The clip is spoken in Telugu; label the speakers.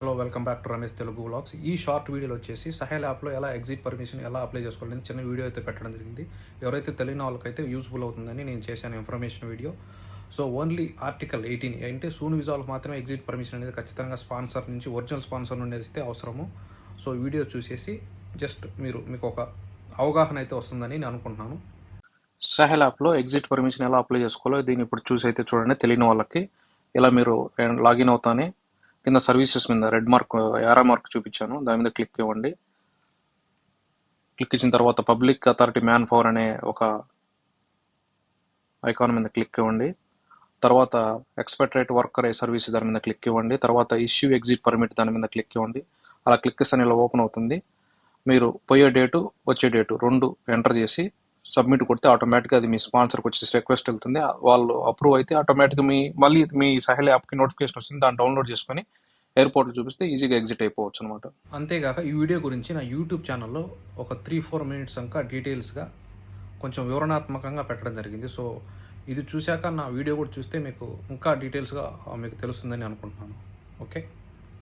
Speaker 1: Hello, welcome back to Ramesh Telugu vlogs. ఈ షార్ట్ వీడియోలో వచ్చేసి సహేల్ యాప్లో ఎలా ఎగ్జిట్ పర్మిషన్ ఎలా అప్లై చేసుకోవాలని చిన్న వీడియో అయితే పెట్టడం జరిగింది. ఎవరైతే తెలియని వాళ్ళకైతే యూస్ఫుల్ అవుతుందని నేను చేశాను information video. So only article 18 అంటే సూన్ విజాలకు మాత్రమే ఎగ్జిట్ పర్మిషన్ అనేది ఖచ్చితంగా స్పాన్సర్ నుంచి ఒరిజినల్ స్పాన్సర్ నుండి అయితే అవసరము. సో వీడియో చూసేసి జస్ట్ మీకు ఒక అవగాహన అయితే వస్తుందని నేను అనుకుంటున్నాను. సహేల్ యాప్లో ఎగ్జిట్ పర్మిషన్ ఎలా అప్లై చేసుకోవాలో దీన్ని ఇప్పుడు చూసి అయితే చూడండి. తెలియని వాళ్ళకి ఇలా మీరు లాగిన్ అవుతానే కింద సర్వీసెస్ మీద రెడ్ మార్క్ యారో మార్క్ చూపించాను, దాని మీద క్లిక్ ఇవ్వండి. క్లిక్ ఇచ్చిన తర్వాత పబ్లిక్ అథారిటీ మ్యాన్ పవర్ అనే ఒక ఐకాన్ మీద క్లిక్ ఇవ్వండి. తర్వాత ఎక్స్పెక్టరేట్ వర్కర్ ఏ సర్వీస్ దాని మీద క్లిక్ ఇవ్వండి. తర్వాత ఇష్యూ ఎగ్జిట్ పర్మిట్ దాని మీద క్లిక్ ఇవ్వండి. అలా క్లిక్ ఇస్తే ఇలా ఓపెన్ అవుతుంది. మీరు పోయే డేటు వచ్చే డేటు రెండు ఎంటర్ చేసి సబ్మిట్ కొడితే ఆటోమేటిక్గా అది మీ స్పాన్సర్కి వచ్చేసి రిక్వెస్ట్ వెళ్తుంది. వాళ్ళు అప్రూవ్ అయితే ఆటోమేటిక్గా మళ్ళీ మీ సహేల్ యాప్కి నోటిఫికేషన్ వస్తుంది. దాన్ని డౌన్లోడ్ చేసుకొని ఎయిర్పోర్ట్లో చూపిస్తే ఈజీగా ఎగ్జిట్ అయిపోవచ్చు అనమాట. అంతేగాక ఈ వీడియో గురించి నా యూట్యూబ్ ఛానల్లో ఒక 3-4 మినిట్స్ ఇంకా డీటెయిల్స్గా కొంచెం వివరణాత్మకంగా పెట్టడం జరిగింది. సో ఇది చూశాక నా వీడియో కూడా చూస్తే మీకు ఇంకా డీటెయిల్స్గా మీకు తెలుస్తుందని అనుకుంటున్నాను. ఓకే.